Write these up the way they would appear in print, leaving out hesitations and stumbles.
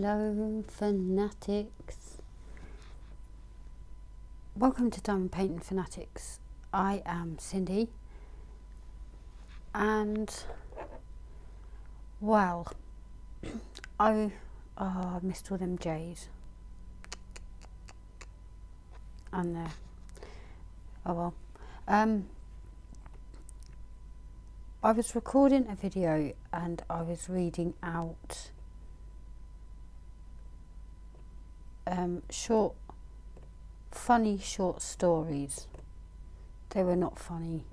Hello fanatics, welcome to Diamond Painting Fanatics. I am Cindy, and well, I missed all them J's and there. Oh well. I was recording a video and I was reading out funny short stories. They were not funny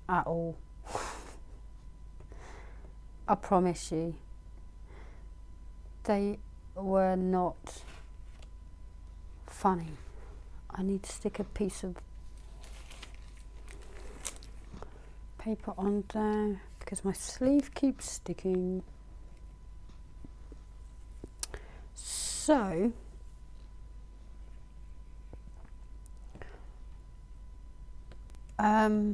at all. I promise you, they were not funny. I need to stick a piece of paper on there because my sleeve keeps sticking. So I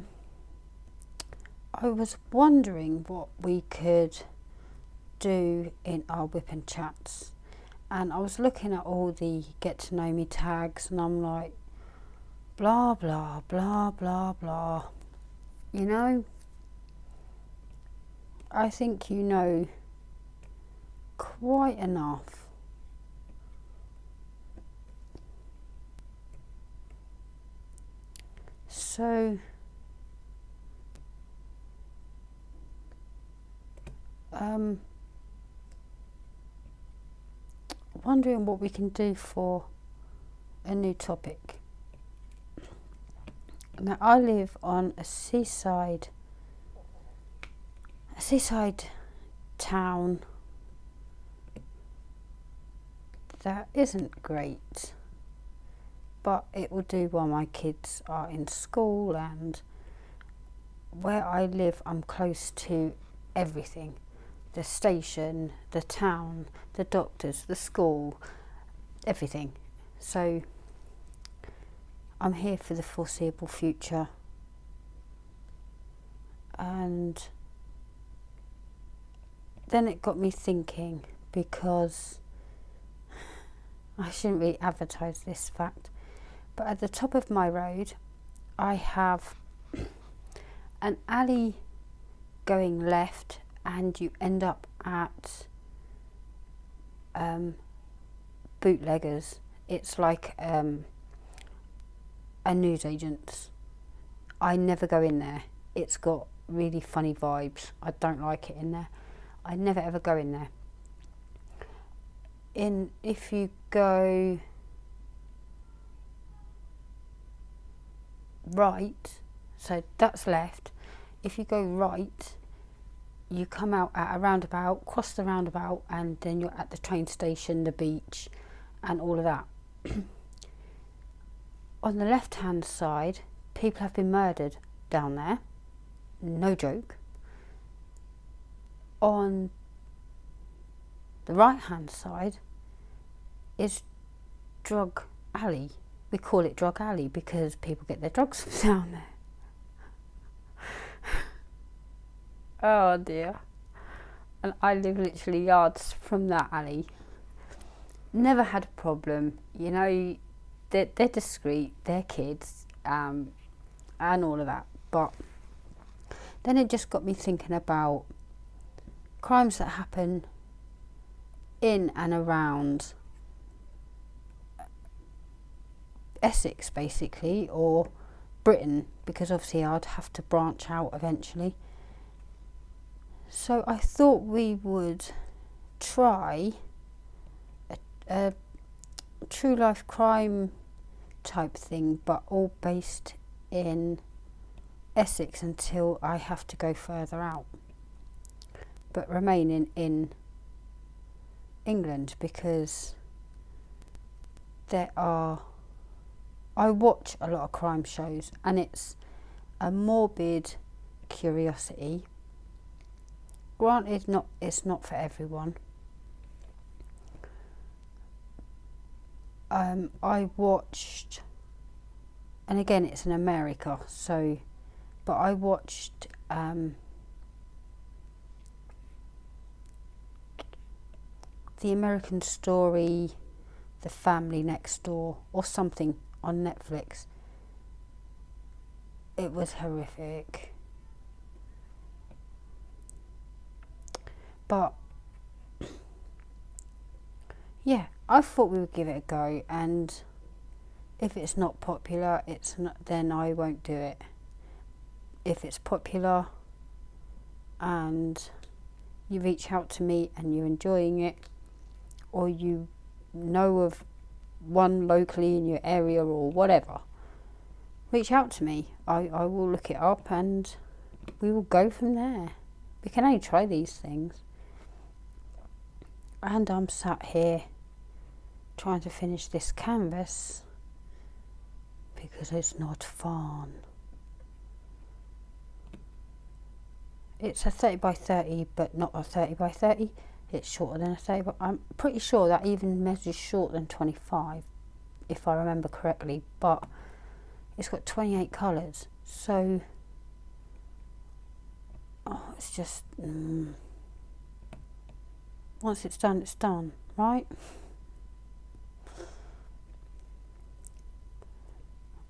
was wondering what we could do in our whip and chats, and I was looking at all the get to know me tags, and I'm like, blah blah blah blah blah. You know, I think you know quite enough. So wondering what we can do for a new topic. Now, I live on a seaside town that isn't great, but it will do while my kids are in school, and where I live I'm close to everything: the station, the town, the doctors, the school, everything. So I'm here for the foreseeable future, and then it got me thinking, because I shouldn't really advertise this fact, but at the top of my road I have an alley going left, and you end up at bootleggers. It's like a newsagent's. I never go in there. It's got really funny vibes. I don't like it in there. I never ever go in there. If you go right, so that's left. If you go right, you come out at a roundabout, cross the roundabout, and then you're at the train station, the beach, and all of that. On the left hand side, people have been murdered down there, no joke. On the right hand side is drug alley. We call it drug alley because people get their drugs down there. Oh dear. And I live literally yards from that alley. Never had a problem, you know. They're discreet, they're kids, and all of that. But then it just got me thinking about crimes that happen in and around Essex, basically, or Britain, because obviously I'd have to branch out eventually. So I thought we would try a true life crime type thing, but all based in Essex until I have to go further out, but remaining in England, because I watch a lot of crime shows, and it's a morbid curiosity. Granted, it's not for everyone. I watched, and again it's in America, so, but I watched the American Story, The Family Next Door, or something on Netflix. It was horrific. But yeah, I thought we would give it a go, and if it's not popular, it's not, then I won't do it. If it's popular and you reach out to me and you're enjoying it, or you know of one locally in your area or whatever, reach out to me. I will look it up and we will go from there. We can only try these things. And I'm sat here trying to finish this canvas because it's not fun. It's a 30 by 30, but not a 30 by 30. It's shorter than a 30, but I'm pretty sure that even measures shorter than 25, if I remember correctly. But it's got 28 colours, so it's just once it's done, right?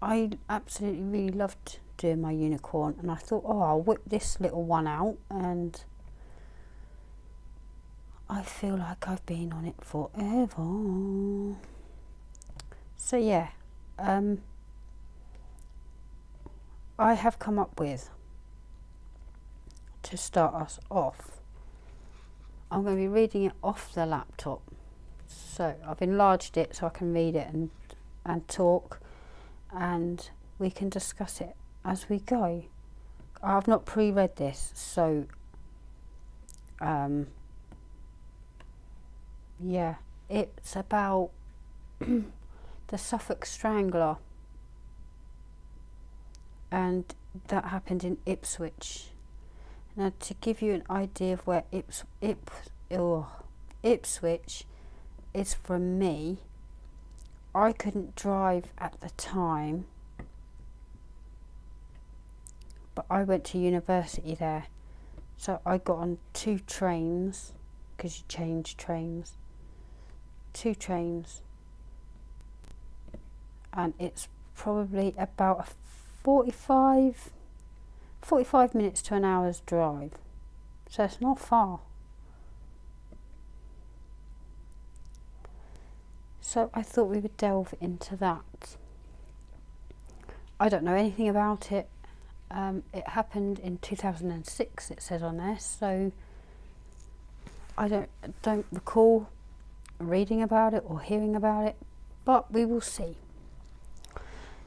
I absolutely really loved doing my unicorn, and I thought, oh, I'll whip this little one out, and I feel like I've been on it forever. So yeah, I have come up with, to start us off, I'm going to be reading it off the laptop. So I've enlarged it so I can read it and talk, and we can discuss it as we go. I've not pre-read this, so yeah, it's about the Suffolk Strangler, and that happened in Ipswich. Now, to give you an idea of where Ipswich is from me, I couldn't drive at the time, but I went to university there, so I got on 2 trains, because you change trains, 2 trains, and it's probably about a 45 minutes to an hour's drive, so it's not far. So I thought we would delve into that. I don't know anything about it. It happened in 2006, it says on there, so I don't recall reading about it or hearing about it, but we will see.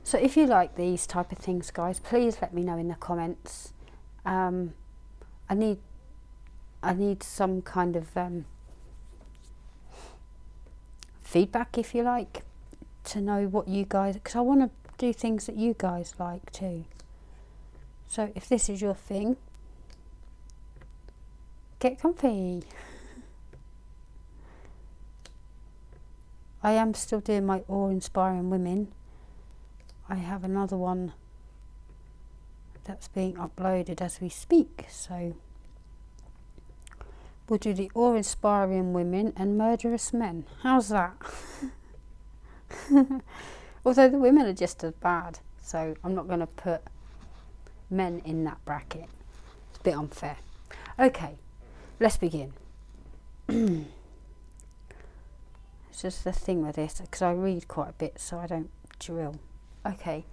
So if you like these type of things, guys, please let me know in the comments. I need some kind of feedback, if you like, to know what you guys, because I want to do things that you guys like too. So if this is your thing, get comfy. I am still doing my awe-inspiring women. I have another one that's being uploaded as we speak, so we'll do the awe-inspiring women and murderous men. How's that? Although the women are just as bad, so I'm not going to put men in that bracket. It's a bit unfair. Okay, let's begin. It's just the thing with this, because I read quite a bit, so I don't drill. Okay,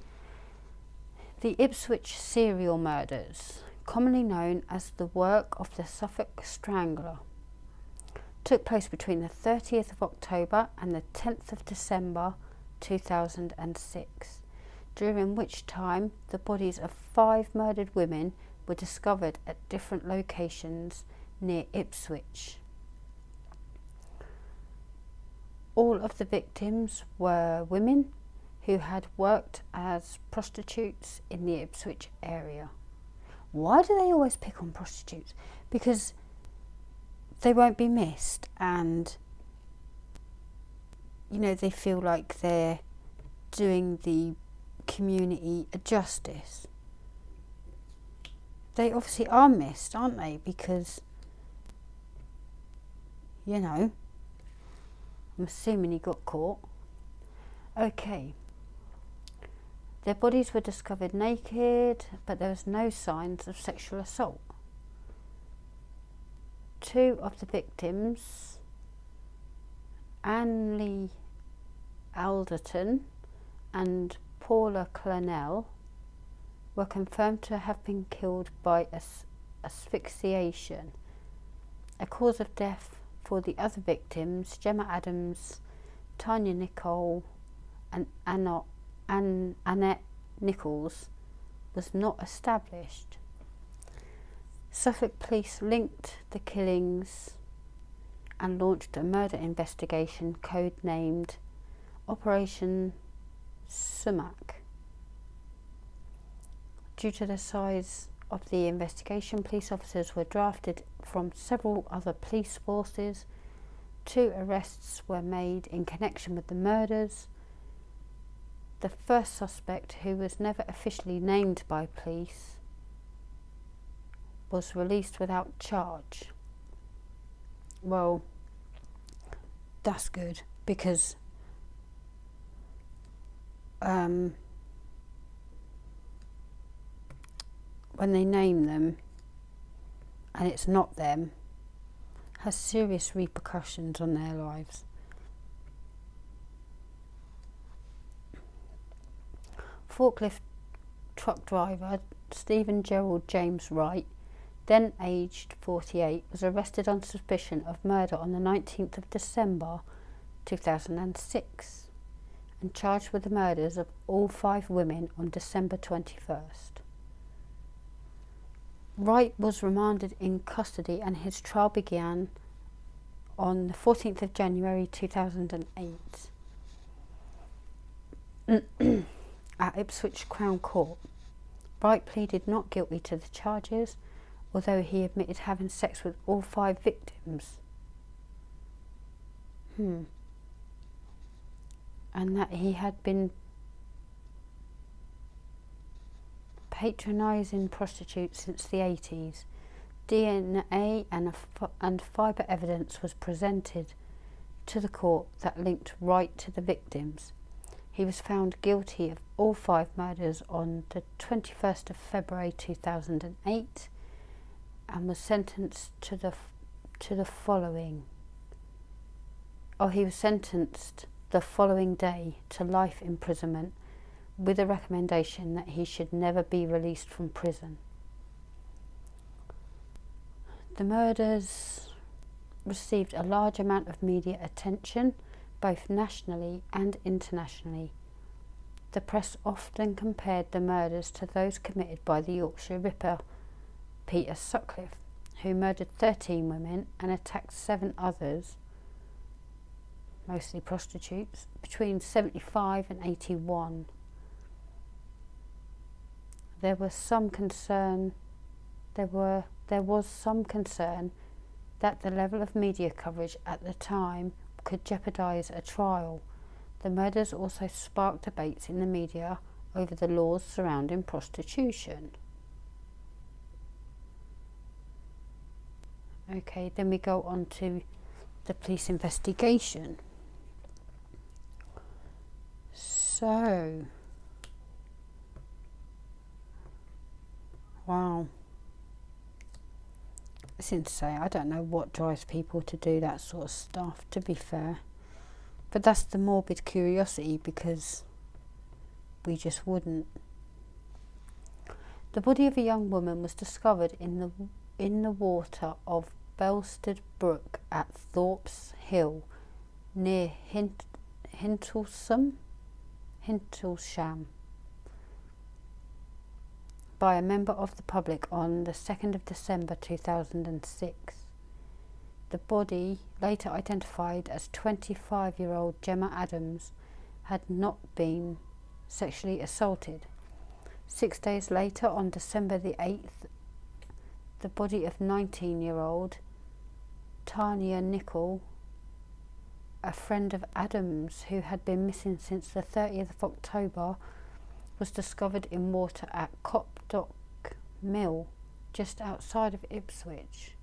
the Ipswich serial murders, commonly known as the work of the Suffolk Strangler, took place between the 30th of October and the 10th of December 2006, during which time the bodies of 5 murdered women were discovered at different locations near Ipswich. All of the victims were women who had worked as prostitutes in the Ipswich area. Why do they always pick on prostitutes? Because they won't be missed, and you know, they feel like they're doing the community a justice. They obviously are missed, aren't they? Because, you know, I'm assuming he got caught. Okay. Their bodies were discovered naked, but there was no signs of sexual assault. 2 of the victims, Anne Lee Alderton and Paula Clennell, were confirmed to have been killed by asphyxiation. A cause of death for the other victims, Gemma Adams, Tanya Nicole and Annette Nichols, was not established. Suffolk Police linked the killings and launched a murder investigation codenamed Operation Sumac. Due to the size of the investigation, police officers were drafted from several other police forces. 2 arrests were made in connection with the murders. The first suspect, who was never officially named by police, was released without charge. Well, that's good, because when they name them and it's not them, has serious repercussions on their lives. Forklift truck driver Stephen Gerald James Wright, then aged 48, was arrested on suspicion of murder on the 19th of December 2006 and charged with the murders of all 5 women on December 21st. Wright was remanded in custody and his trial began on the 14th of January 2008 at Ipswich Crown Court. Wright pleaded not guilty to the charges, although he admitted having sex with all 5 victims. And that he had been patronising prostitutes since the 80s. DNA and fibre evidence was presented to the court that linked Wright to the victims. He was found guilty of all 5 murders on the 21st of February 2008 and was sentenced to the following. He was sentenced the following day to life imprisonment with a recommendation that he should never be released from prison. The murders received a large amount of media attention, both nationally and internationally. The press often compared the murders to those committed by the Yorkshire Ripper Peter Sutcliffe, who murdered 13 women and attacked 7 others, mostly prostitutes, between 75 and 81. There was some concern that the level of media coverage at the time could jeopardise a trial. The murders also sparked debates in the media over the laws surrounding prostitution. Okay, then we go on to the police investigation. So, wow, it's insane. I don't know what drives people to do that sort of stuff, to be fair. But that's the morbid curiosity, because we just wouldn't. The body of a young woman was discovered in the water of Belstead Brook at Thorpe's Hill, near Hintlesham, by a member of the public on the 2nd of December 2006. The body, later identified as 25-year-old Gemma Adams, had not been sexually assaulted. 6 days later, on December the 8th, the body of 19-year-old Tanya Nicole, a friend of Adams who had been missing since the 30th of October, was discovered in water at Copdock Mill, just outside of Ipswich.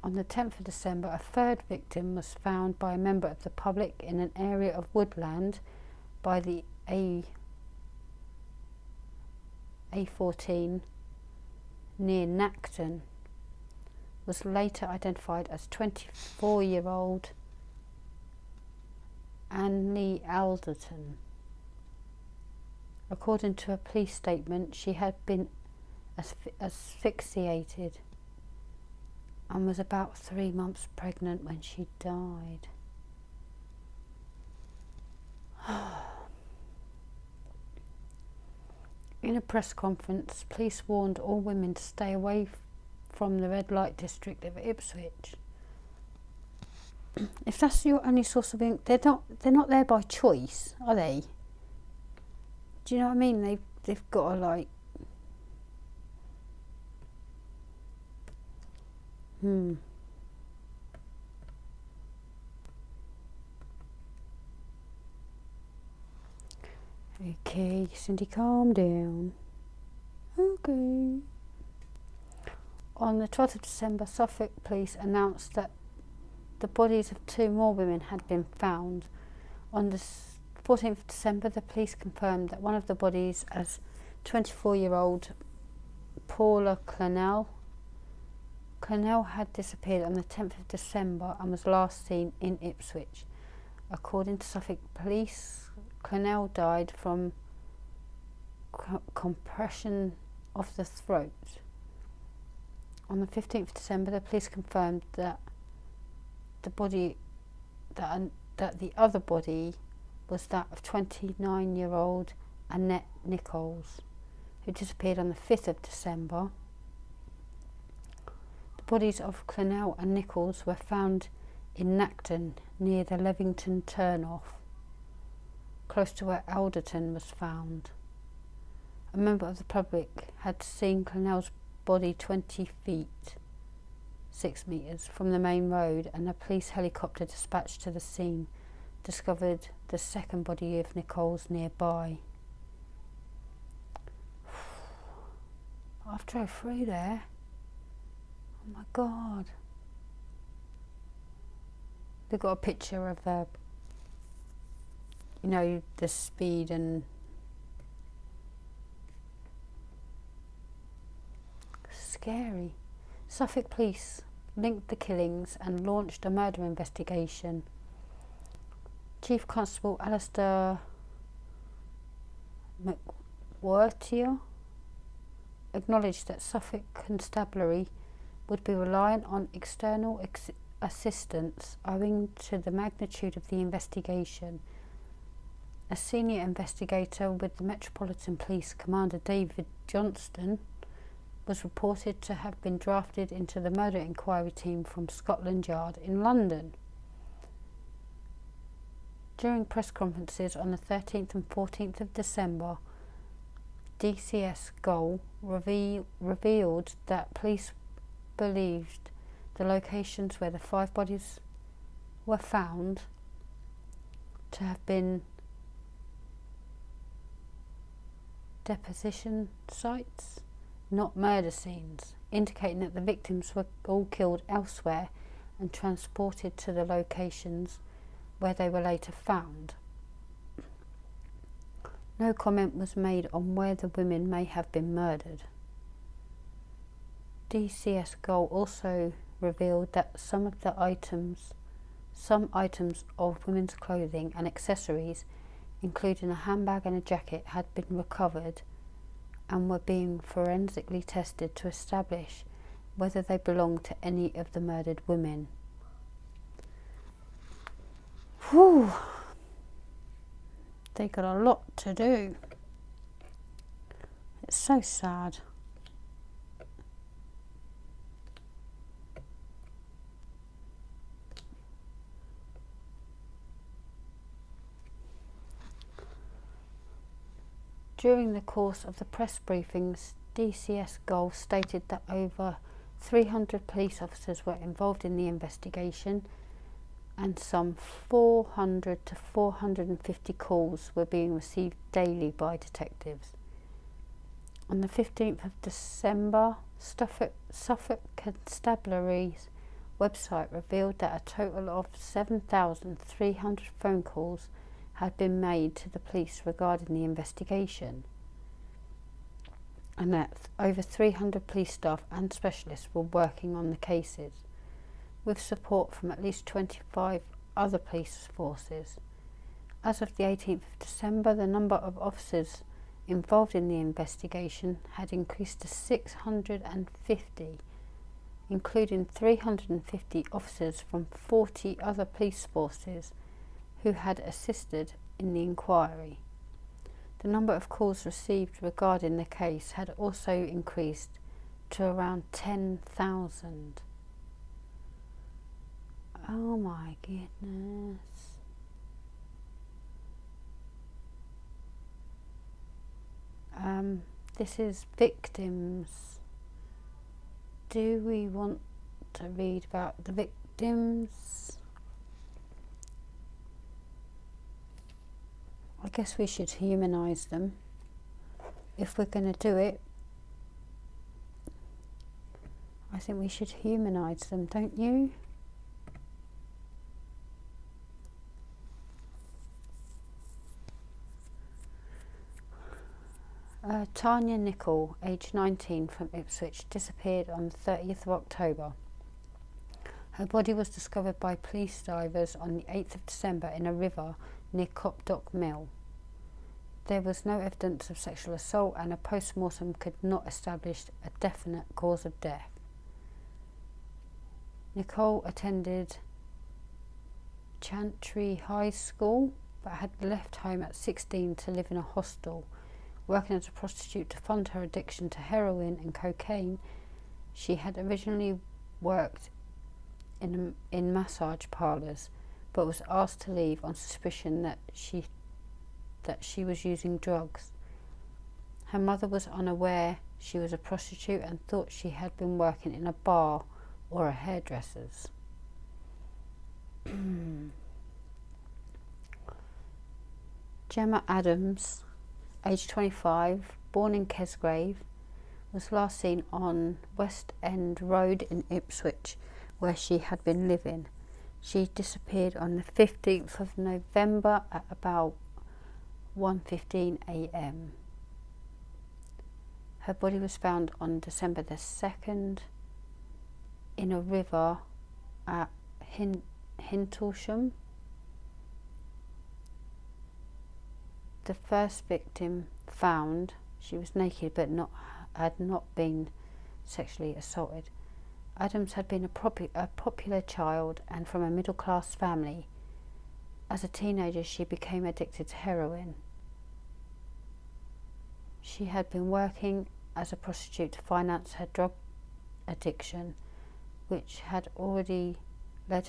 On the 10th of December, a third victim was found by a member of the public in an area of woodland by the A14 near CLACTON. Was later identified as 24-year-old Annie Alderton. According to a police statement, she had been asphyxiated and was about 3 months pregnant when she died. In a press conference, police warned all women to stay away from the red light district of Ipswich. If that's your only source of income, they're not there by choice, are they? Do you know what I mean? They've got to like Okay, Cindy, calm down. Okay. On the 12th of December, Suffolk Police announced that the bodies of 2 more women had been found. On the 14th of December, the police confirmed that one of the bodies as 24-year-old Paula Clennell. Clennell had disappeared on the 10th of December and was last seen in Ipswich. According to Suffolk Police, Clennell died from compression of the throat. On the 15th of December, the police confirmed that the other body was that of 29-year-old Annette Nichols, who disappeared on the 5th of December. The bodies of Clennell and Nichols were found in CLACTON near the Levington turnoff, close to where Alderton was found. A member of the public had seen Clennell's body 20 feet, 6 metres, from the main road, and a police helicopter dispatched to the scene discovered the second body of Nichols nearby. I've drove through there. Oh my God. They've got a picture of the speed and scary. Suffolk Police linked the killings and launched a murder investigation. Chief Constable Alistair McWhirter acknowledged that Suffolk Constabulary would be reliant on external assistance owing to the magnitude of the investigation. A senior investigator with the Metropolitan Police, Commander David Johnston, was reported to have been drafted into the murder inquiry team from Scotland Yard in London. During press conferences on the 13th and 14th of December, DCS Goal revealed that police believed the locations where the 5 bodies were found to have been deposition sites, not murder scenes, indicating that the victims were all killed elsewhere and transported to the locations where they were later found. No comment was made on where the women may have been murdered. DCS Goal also revealed that some items of women's clothing and accessories, including a handbag and a jacket, had been recovered and were being forensically tested to establish whether they belonged to any of the murdered women. Whew. They got a lot to do. It's so sad. During the course of the press briefings, DCS Goal stated that over 300 police officers were involved in the investigation and some 400 to 450 calls were being received daily by detectives. On the 15th of December, Suffolk Constabularies website revealed that a total of 7,300 phone calls had been made to the police regarding the investigation, and that over 300 police staff and specialists were working on the cases, with support from at least 25 other police forces. As of the 18th of December, the number of officers involved in the investigation had increased to 650, including 350 officers from 40 other police forces who had assisted in the inquiry. The number of calls received regarding the case had also increased to around 10,000. Oh my goodness. This is victims. Do we want to read about the victims? I guess we should humanise them. If we're going to do it, I think we should humanise them, don't you? Tanya Nicol, aged 19, from Ipswich, disappeared on the 30th of October. Her body was discovered by police divers on the 8th of December in a river near Copdock Mill. There was no evidence of sexual assault, and a post-mortem could not establish a definite cause of death. Nicole attended Chantry High School, but had left home at 16 to live in a hostel. Working as a prostitute to fund her addiction to heroin and cocaine, she had originally worked in massage parlours, but was asked to leave on suspicion that she was using drugs. Her mother was unaware she was a prostitute and thought she had been working in a bar or a hairdresser's. Gemma Adams, aged 25, born in Kesgrave, was last seen on West End Road in Ipswich, where she had been living. She disappeared on the 15th of November at about 1:15 a.m. Her body was found on December the 2nd in a river at Hintlesham. The first victim found, she was naked but had not been sexually assaulted. Adams had been a popular child and from a middle-class family. As a teenager, she became addicted to heroin. She had been working as a prostitute to finance her drug addiction, which had already led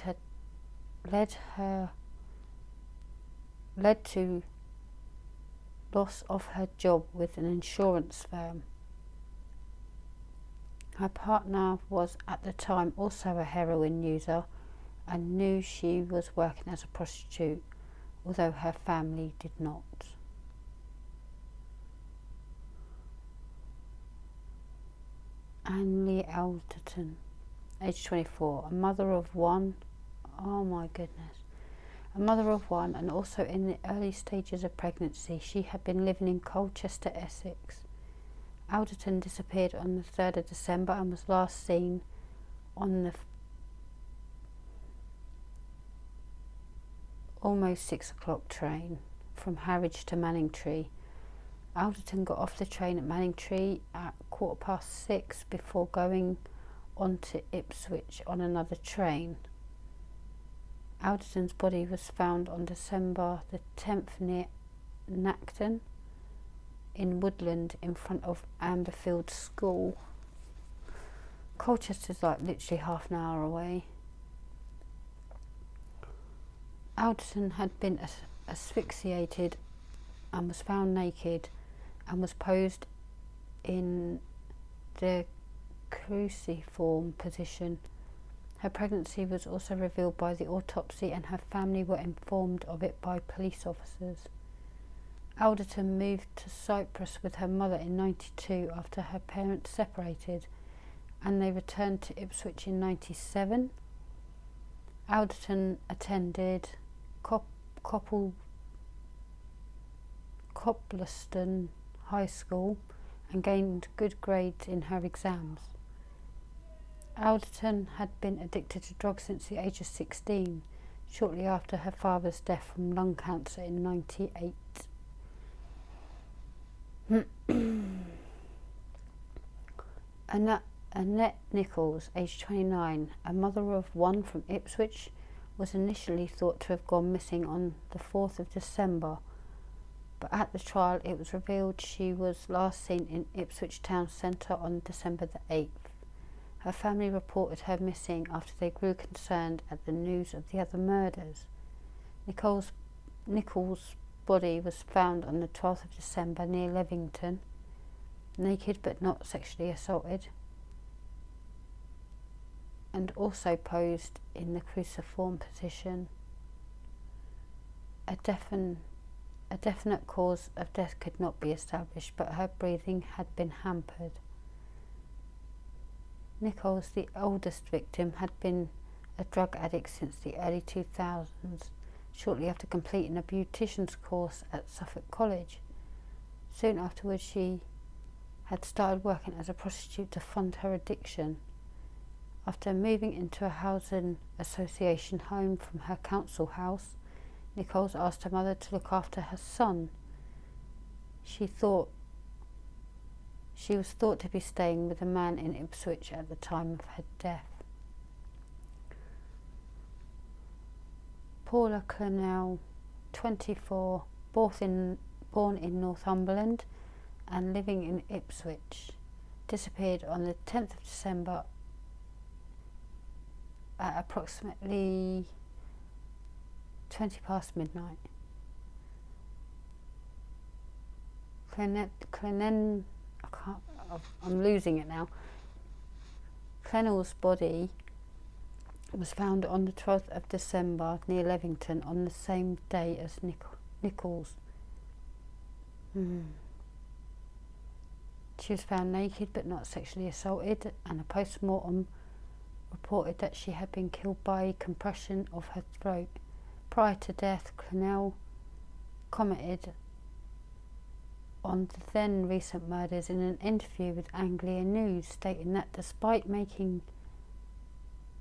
to loss of her job with an insurance firm. Her partner was at the time also a heroin user and knew she was working as a prostitute, although her family did not. Anne-Lee Alderton, age 24, a mother of one. Oh my goodness. A mother of one, and also in the early stages of pregnancy. She had been living in Colchester, Essex. Alderton disappeared on the 3rd of December and was last seen on the almost 6 o'clock train from Harwich to Manningtree. Alderton got off the train at Manningtree at 6:15 before going on to Ipswich on another train. Alderton's body was found on December the 10th near Clacton in Woodland in front of Amberfield School. Colchester's like literally half an hour away. Alderton had been asphyxiated and was found naked and was posed in the cruciform position. Her pregnancy was also revealed by the autopsy, and her family were informed of it by police officers. Alderton moved to Cyprus with her mother in 92 after her parents separated, and they returned to Ipswich in 97. Alderton attended Coplaston High School and gained good grades in her exams. Alderton had been addicted to drugs since the age of 16, shortly after her father's death from lung cancer in 1998. Annette Nichols, aged 29, a mother of one from Ipswich, was initially thought to have gone missing on the 4th of December, but at the trial it was revealed she was last seen in Ipswich town centre on December the 8th. Her family reported her missing after they grew concerned at the news of the other murders. Nichols' body was found on the 12th of December near Levington, naked but not sexually assaulted, and also posed in the cruciform position. A definite cause of death could not be established, but her breathing had been hampered. Nichols, the oldest victim, had been a drug addict since the early 2000s, shortly after completing a beautician's course at Suffolk College. Soon afterwards, she had started working as a prostitute to fund her addiction. After moving into a housing association home from her council house, Nichols asked her mother to look after her son. She was thought to be staying with a man in Ipswich at the time of her death. Paula Clennell, 24, born in Northumberland and living in Ipswich, disappeared on the 10th of December at approximately 20 past midnight. I'm losing it now. Clennell's body was found on the 12th of December near Levington on the same day as Nichols. She was found naked but not sexually assaulted, and a post-mortem reported that she had been killed by compression of her throat. Prior to death, Clennell commented on the then recent murders in an interview with Anglia News, stating that despite making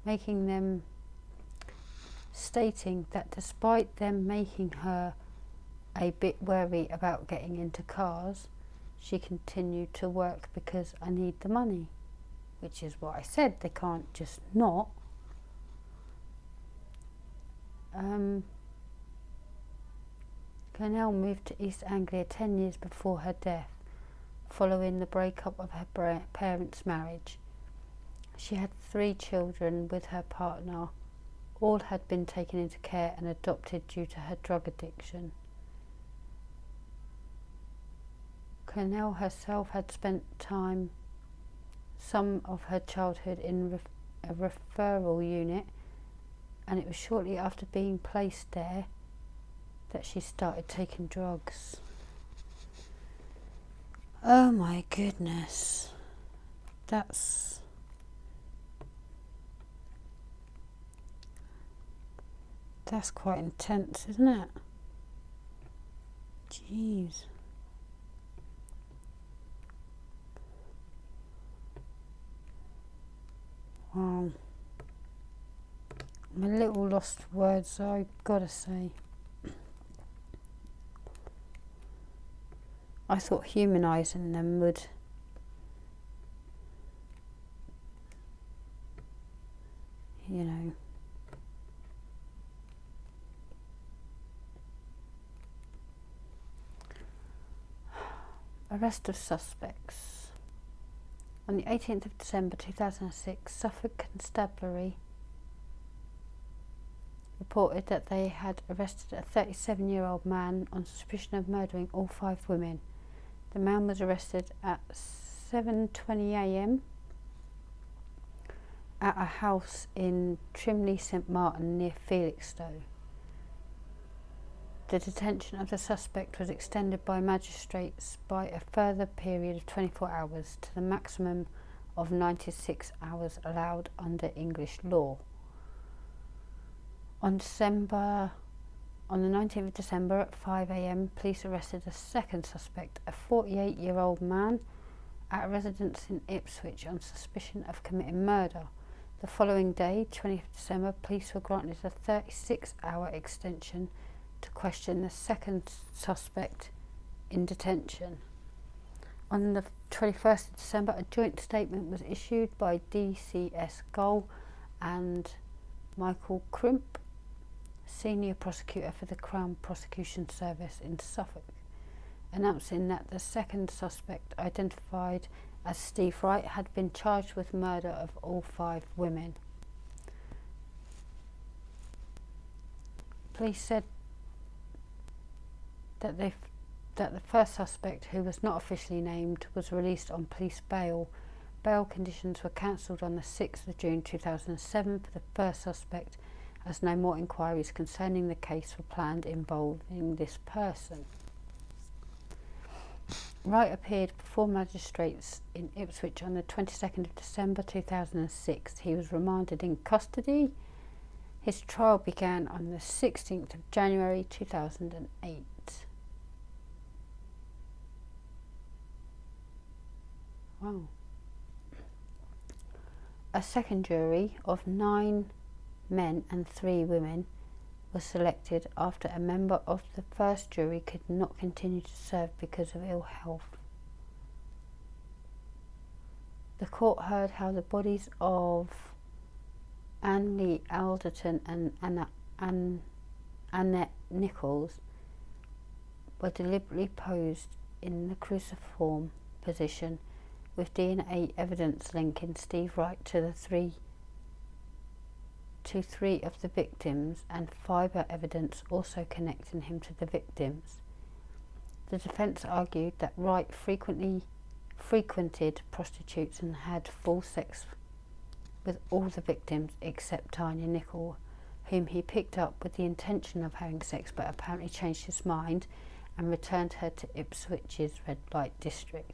them making her a bit wary about getting into cars, she continued to work because I need the money, which is what I said, they can't just not. Clennell moved to East Anglia 10 years before her death, following the breakup of her parents' marriage. She had 3 children with her partner. All had been taken into care and adopted due to her drug addiction. Clennell herself had spent some of her childhood in a referral unit, and it was shortly after being placed there that she started taking drugs. Oh my goodness. That's quite intense, isn't it? Jeez. Wow. I'm a little lost for words, I've gotta say. I thought humanising them would Arrest of suspects. On the 18th of December 2006, Suffolk Constabulary reported that they had arrested a 37-year-old man on suspicion of murdering all 5 women. The man was arrested at 7:20 a.m. at a house in Trimley St Martin near Felixstowe. The detention of the suspect was extended by magistrates by a further period of 24 hours to the maximum of 96 hours allowed under English law. On the 19th of December at 5 a.m, police arrested a second suspect, a 48-year-old man, at a residence in Ipswich on suspicion of committing murder. The following day, 20th of December, police were granted a 36-hour extension to question the second suspect in detention. On the 21st of December, a joint statement was issued by DCS Gull and Michael Crimp, Senior Prosecutor for the Crown Prosecution Service in Suffolk, announcing that the second suspect, identified as Steve Wright, had been charged with murder of all 5 women. Police said that the first suspect, who was not officially named, was released on police bail. Bail conditions were cancelled on the 6th of June 2007 for the first suspect, as no more inquiries concerning the case were planned involving this person. Wright appeared before magistrates in Ipswich on the 22nd of December 2006. He was remanded in custody. His trial began on the 16th of January 2008. Wow. A second jury of 9 men and 3 women was selected after a member of the first jury could not continue to serve because of ill health. The court heard how the bodies of Anne Lee Alderton and Annette Nichols were deliberately posed in the cruciform position, with DNA evidence linking Steve Wright to three of the victims, and fibre evidence also connecting him to the victims. The defence argued that Wright frequently frequented prostitutes and had full sex with all the victims except Tanya Nichol, whom he picked up with the intention of having sex but apparently changed his mind and returned her to Ipswich's red light district.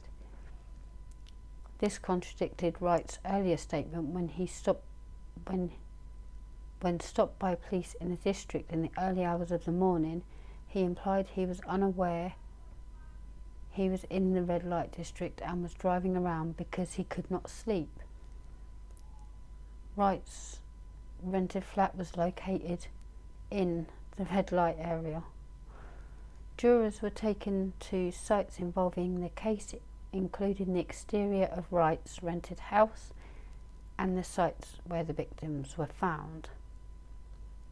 This contradicted Wright's earlier statement when stopped by police in the district in the early hours of the morning. He implied he was unaware he was in the red light district and was driving around because he could not sleep. Wright's rented flat was located in the red light area. Jurors were taken to sites involving the case, including the exterior of Wright's rented house and the sites where the victims were found.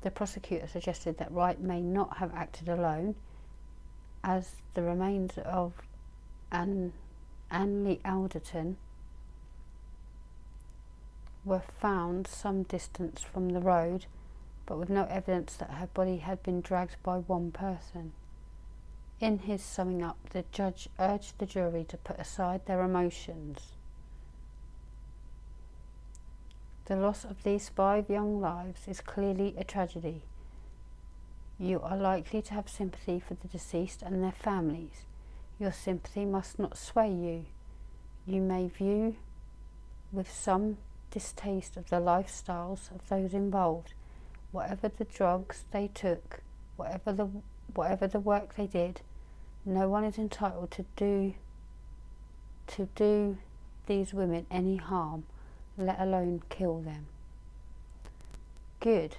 The prosecutor suggested that Wright may not have acted alone, as the remains of Anne Lee Alderton were found some distance from the road, but with no evidence that her body had been dragged by one person. In his summing up, the judge urged the jury to put aside their emotions. The loss of these 5 young lives is clearly a tragedy. You are likely to have sympathy for the deceased and their families. Your sympathy must not sway you. You may view with some distaste of the lifestyles of those involved. Whatever the drugs they took, whatever the work they did, no one is entitled to do these women any harm, let alone kill them. Good.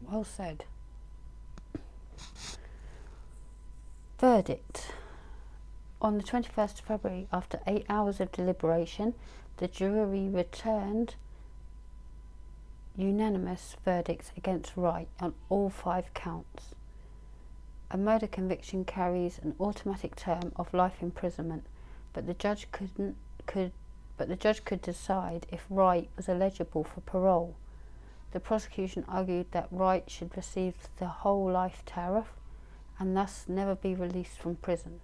Well said. Verdict. On the 21st of February, after 8 hours of deliberation, the jury returned unanimous verdicts against Wright on all 5 counts. A murder conviction carries an automatic term of life imprisonment, but the judge could decide if Wright was eligible for parole. The prosecution argued that Wright should receive the whole life tariff and thus never be released from prison.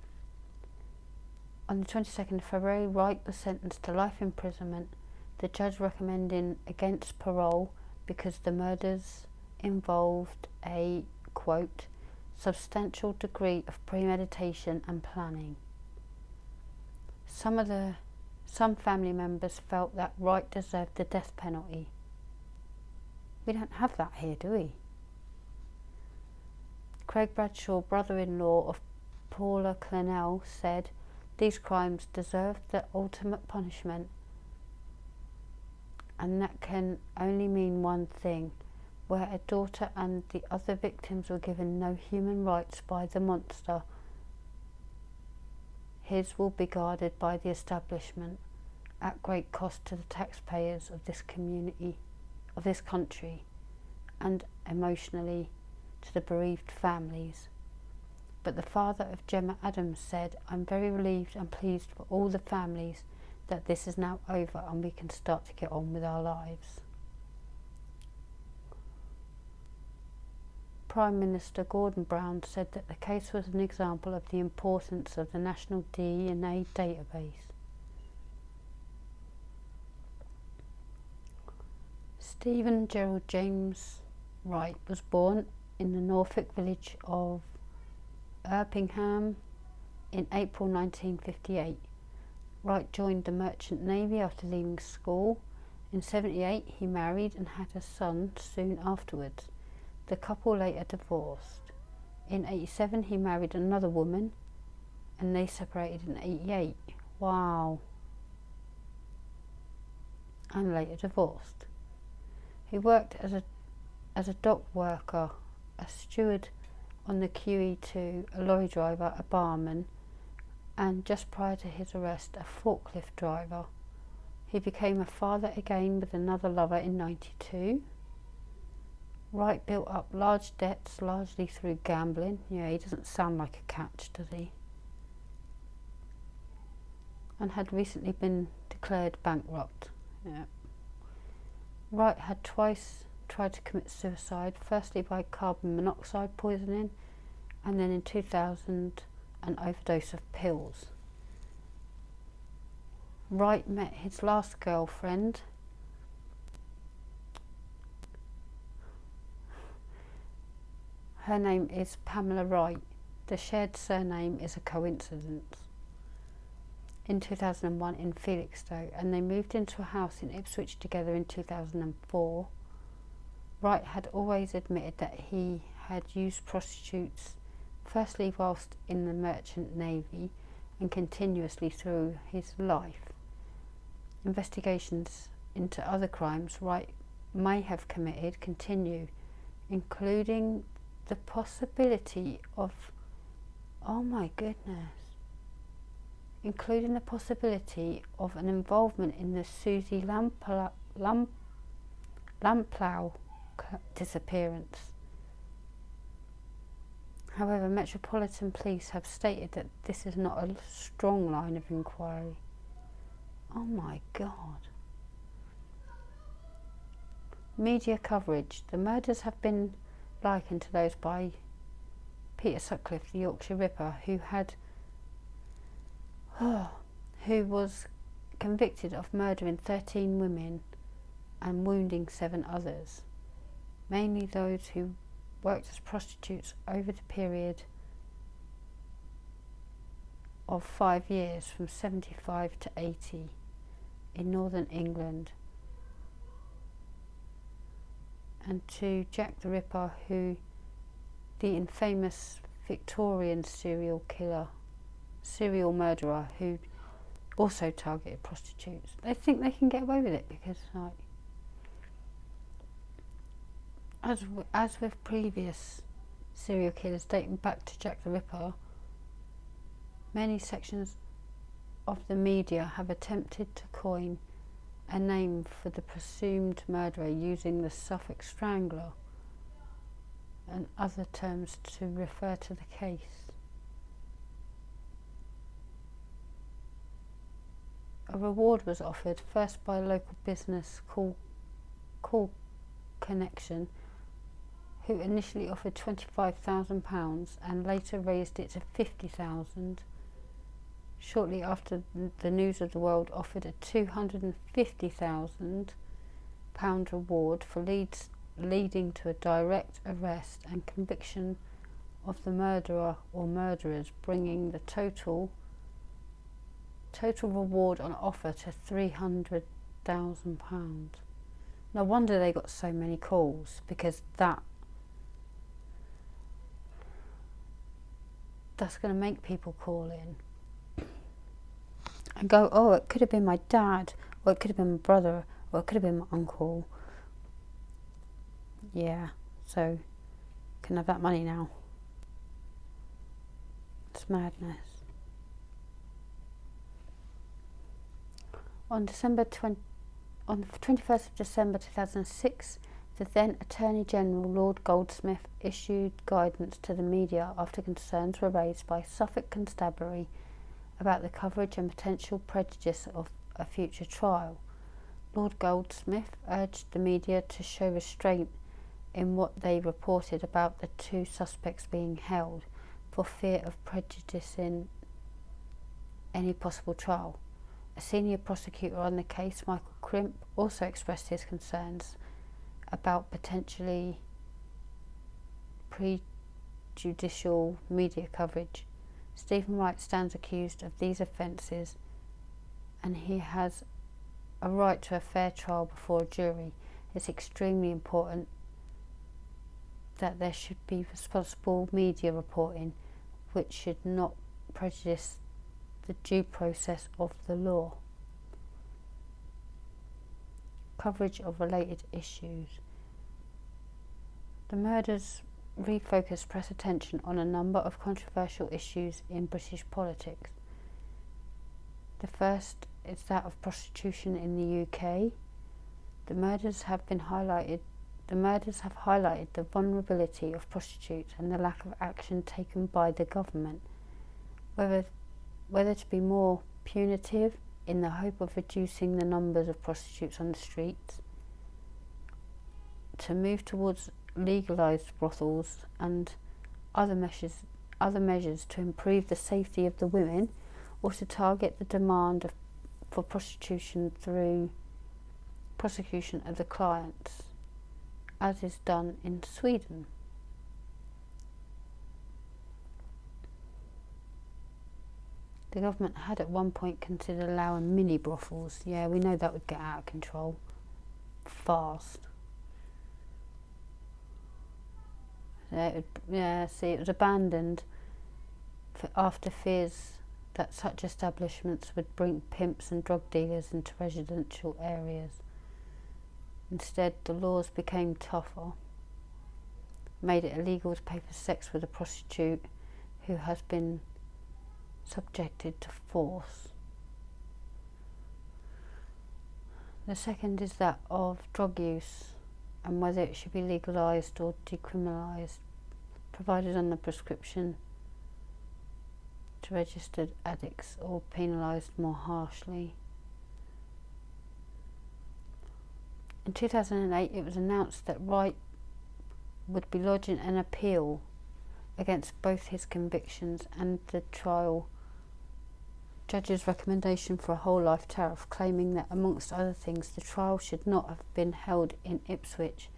On the 22nd of February, Wright was sentenced to life imprisonment, the judge recommending against parole because the murders involved a, quote, substantial degree of premeditation and planning. Some family members felt that Wright deserved the death penalty. We don't have that here, do we? Craig Bradshaw, brother-in-law of Paula Clennell, said these crimes deserved the ultimate punishment, and that can only mean one thing: where a daughter and the other victims were given no human rights by the monster, his will be guarded by the establishment at great cost to the taxpayers of this community, of this country, and emotionally to the bereaved families. But the father of Gemma Adams said, "I'm very relieved and pleased for all the families that this is now over and we can start to get on with our lives." Prime Minister Gordon Brown said that the case was an example of the importance of the National DNA database. Stephen Gerald James Wright was born in the Norfolk village of Erpingham in April 1958. Wright joined the Merchant Navy after leaving school. In 1978 he married and had a son soon afterwards. The couple later divorced. In 1987 he married another woman and they separated in 1988. Wow. And later divorced. He worked as a dock worker, a steward on the QE2, a lorry driver, a barman, and just prior to his arrest, a forklift driver. He became a father again with another lover in 1992. Wright built up large debts, largely through gambling. Yeah, he doesn't sound like a catch, does he? And had recently been declared bankrupt. Yeah. Wright had twice tried to commit suicide, firstly by carbon monoxide poisoning, and then in 2000 an overdose of pills. Wright met his last girlfriend, her name is Pamela Wright. The shared surname is a coincidence. In 2001 in Felixstowe, and they moved into a house in Ipswich together in 2004. Wright had always admitted that he had used prostitutes, firstly whilst in the Merchant Navy and continuously through his life. Investigations into other crimes Wright may have committed continue, including the possibility of, oh my goodness, including the possibility of an involvement in the Susie Lamplough disappearance. However, Metropolitan Police have stated that this is not a strong line of inquiry. Oh my God. Media coverage. The murders have been likened to those by Peter Sutcliffe, the Yorkshire Ripper, who was convicted of murdering 13 women and wounding 7 others, mainly those who worked as prostitutes over the period of 5 years from 75 to 80 in northern England, and to Jack the Ripper, the infamous Victorian serial murderer who also targeted prostitutes. They think they can get away with it because, like, as with previous serial killers dating back to Jack the Ripper, many sections of the media have attempted to coin a name for the presumed murderer using the suffix strangler and other terms to refer to the case. A reward was offered, first by a local business called Connection, who initially offered £25,000 and later raised it to £50,000. Shortly after, the News of the World offered a £250,000 reward for leading to a direct arrest and conviction of the murderer or murderers, bringing the total reward on offer to £300,000. No wonder they got so many calls, because that's going to make people call in and go, oh, it could have been my dad, or it could have been my brother, or it could have been my uncle. Yeah, so can have that money now. It's madness. On the 21st of December 2006, the then Attorney General Lord Goldsmith issued guidance to the media after concerns were raised by Suffolk Constabulary about the coverage and potential prejudice of a future trial. Lord Goldsmith urged the media to show restraint in what they reported about the two suspects being held, for fear of prejudicing any possible trial. A senior prosecutor on the case, Michael Crimp, also expressed his concerns about potentially prejudicial media coverage. Stephen Wright stands accused of these offences, and he has a right to a fair trial before a jury. It's extremely important that there should be responsible media reporting, which should not prejudice the due process of the law. Coverage of related issues. The murders refocused press attention on a number of controversial issues in British politics. The first is that of prostitution in the UK. The murders have highlighted the vulnerability of prostitutes and the lack of action taken by the government, whether to be more punitive in the hope of reducing the numbers of prostitutes on the streets, to move towards legalised brothels and other measures to improve the safety of the women, or to target the demand for prostitution through prosecution of the clients, as is done in Sweden. The government had at one point considered allowing mini brothels. Yeah, we know that would get out of control fast. It was abandoned after fears that such establishments would bring pimps and drug dealers into residential areas. Instead, the laws became tougher, made it illegal to pay for sex with a prostitute who has been subjected to force. The second is that of drug use and whether it should be legalised or decriminalised, provided on the prescription to registered addicts, or penalised more harshly. In 2008, it was announced that Wright would be lodging an appeal against both his convictions and the trial judge's recommendation for a whole life tariff, claiming that, amongst other things, the trial should not have been held in Ipswich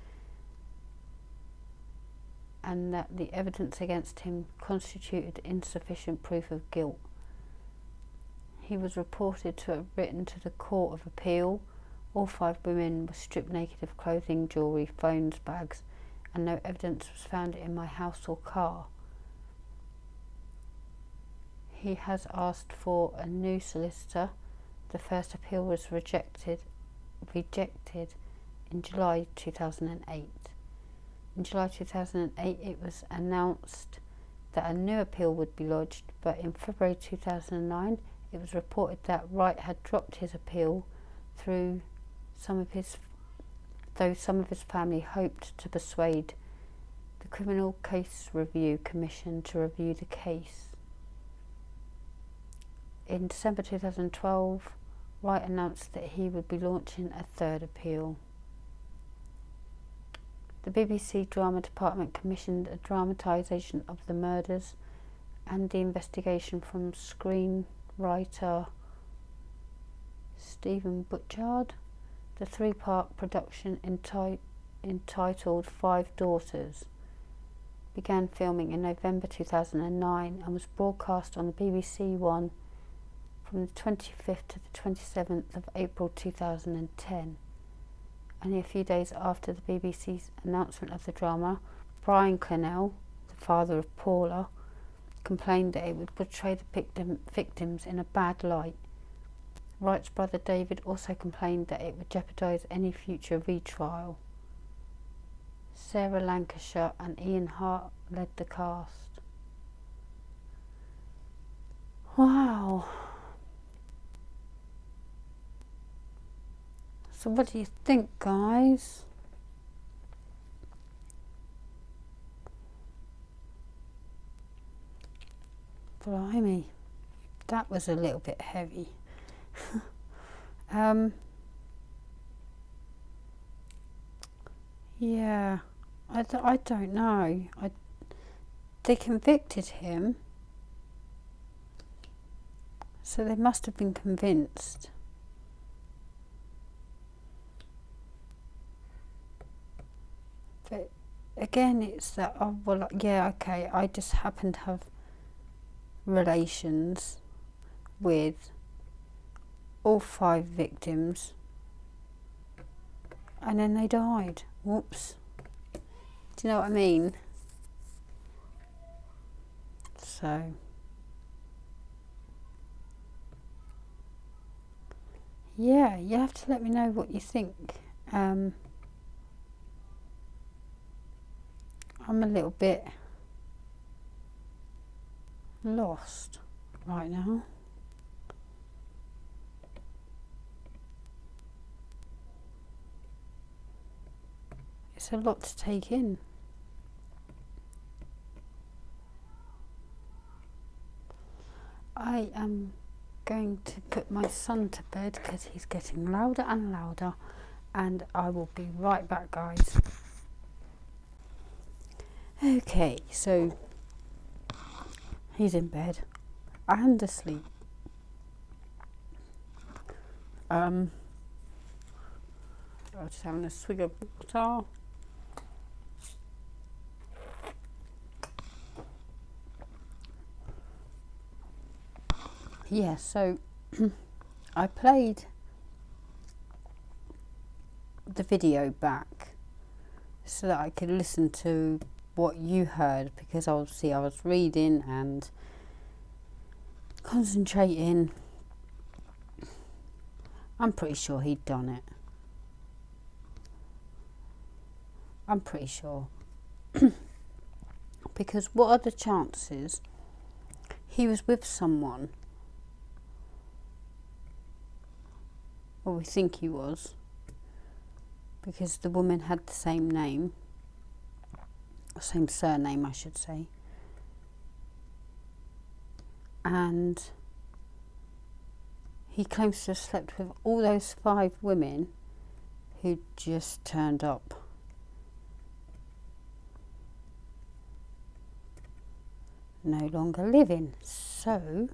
and that the evidence against him constituted insufficient proof of guilt. He was reported to have written to the Court of Appeal. All 5 women were stripped naked of clothing, jewellery, phones, bags, and no evidence was found in my house or car. He has asked for a new solicitor. The first appeal was rejected in July 2008. In July 2008, it was announced that a new appeal would be lodged, but in February 2009, it was reported that Wright had dropped his appeal though some of his family hoped to persuade the Criminal Case Review Commission to review the case. In December 2012, Wright announced that he would be launching a third appeal. The BBC Drama Department commissioned a dramatisation of the murders and the investigation from screenwriter Stephen Butchard. The 3-part production entitled 5 Daughters began filming in November 2009 and was broadcast on the BBC One from the 25th to the 27th of April 2010. Only a few days after the BBC's announcement of the drama, Brian Clennell, the father of Paula, complained that it would portray the victims in a bad light. Wright's brother David also complained that it would jeopardise any future retrial. Sarah Lancashire and Ian Hart led the cast. Wow. So what do you think, guys? Blimey, that was a little bit heavy. Yeah, I don't know. They convicted him, so they must have been convinced. But again, it's that, oh, well, yeah, okay, I just happen to have relations with all 5 victims, and then they died. Whoops. Do you know what I mean? So yeah, you have to let me know what you think. I'm a little bit lost right now. It's a lot to take in. I am going to put my son to bed because he's getting louder and louder, and I will be right back, guys. Okay, so he's in bed and asleep. I'm just having a swig of water. Yeah, so I played the video back so that I could listen to what you heard, because obviously I was reading and concentrating. I'm pretty sure he'd done it. I'm pretty sure. Because what are the chances he was with someone? Well, we think he was, because the woman had the same name, or same surname I should say, and he claims to have slept with all those 5 women who just turned up. No longer living. So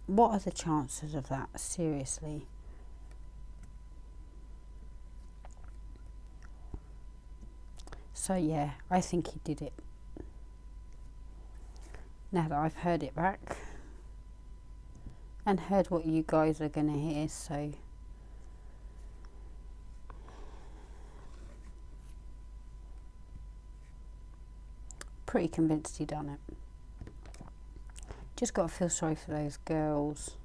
what are the chances of that? Seriously. So yeah, I think he did it. Now that I've heard it back and heard what you guys are going to hear, so pretty convinced he done it. Just got to feel sorry for those girls.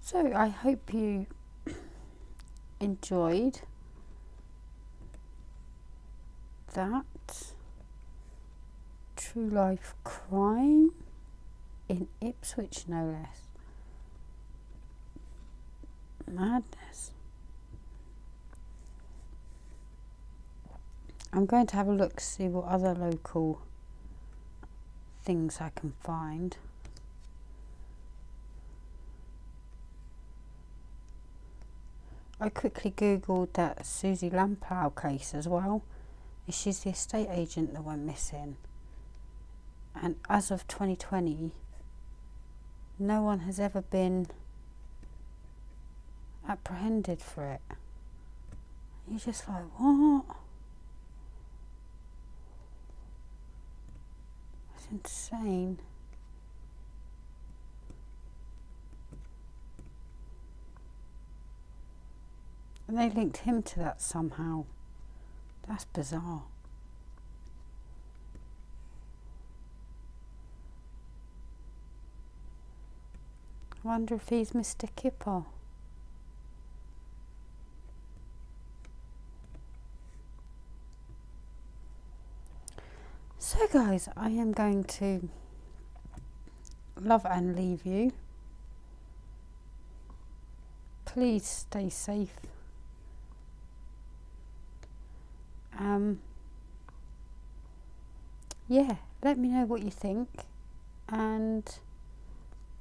So I hope you enjoyed that true life crime in Ipswich, no less. Madness. I'm going to have a look, see what other local things I can find. I quickly googled that Susie Lamplough case as well. She's the estate agent that went missing, and as of 2020 no one has ever been apprehended for it. You're just like, what? It's insane. And they linked him to that somehow. That's bizarre. I wonder if he's Mr. Kipper. So guys, I am going to love and leave you. Please stay safe. Yeah, let me know what you think and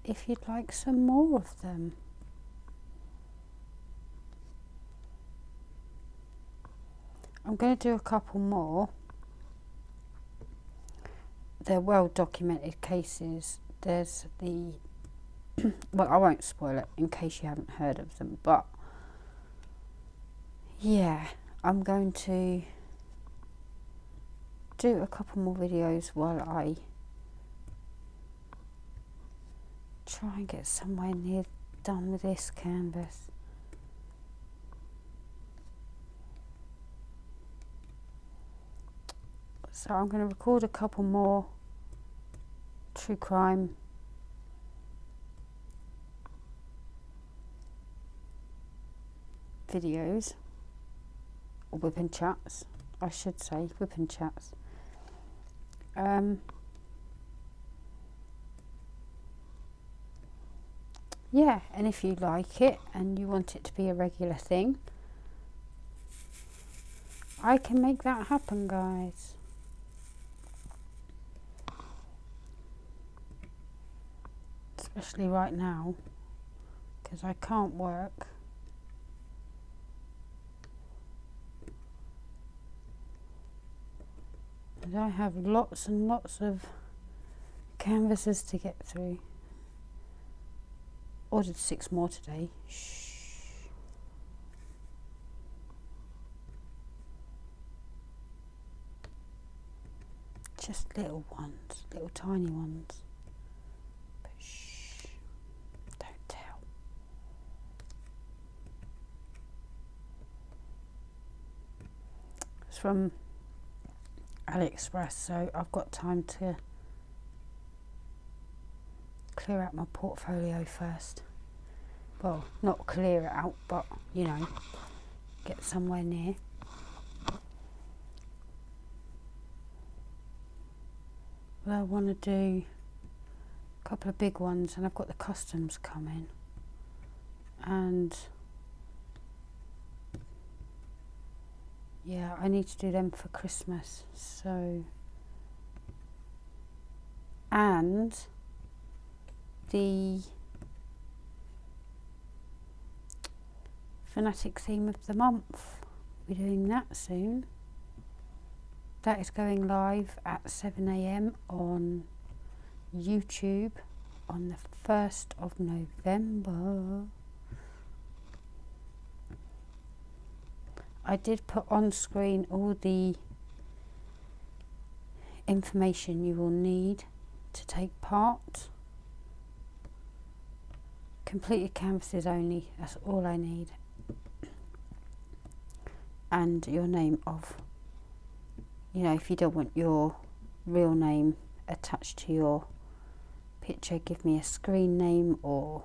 if you'd like some more of them. I'm going to do a couple more. They're well documented cases. There's the well, I won't spoil it in case you haven't heard of them, but yeah, I'm going to do a couple more videos while I try and get somewhere near done with this canvas. So I'm going to record a couple more true crime videos, or whipping chats, I should say, whipping chats. Yeah, and if you like it and you want it to be a regular thing, I can make that happen, guys. Especially right now, because I can't work. And I have lots and lots of canvases to get through. Ordered 6 more today. Shh. Just little ones, little tiny ones. But shh, don't tell. It's from AliExpress, so I've got time to clear out my portfolio first. Well, not clear it out, but you know, get somewhere near. But I want to do a couple of big ones, and I've got the customs coming, and yeah, I need to do them for Christmas. So, and the Fanatic theme of the month, we're doing that soon. That is going live at 7 AM on YouTube on the 1st of November. I did put on screen all the information you will need to take part. Completed canvases only, that's all I need. And your name of, you know, if you don't want your real name attached to your picture, give me a screen name or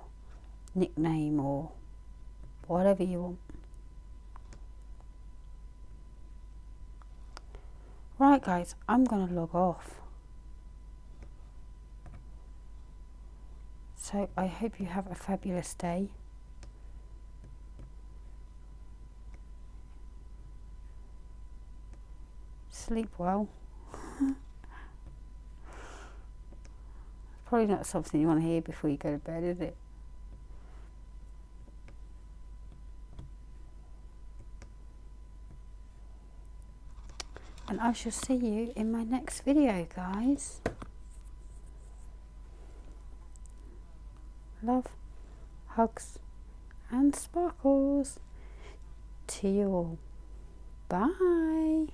nickname or whatever you want. Right guys, I'm going to log off. So I hope you have a fabulous day. Sleep well. Probably not something you want to hear before you go to bed, is it? And I shall see you in my next video, guys. Love, hugs and sparkles to you all. Bye.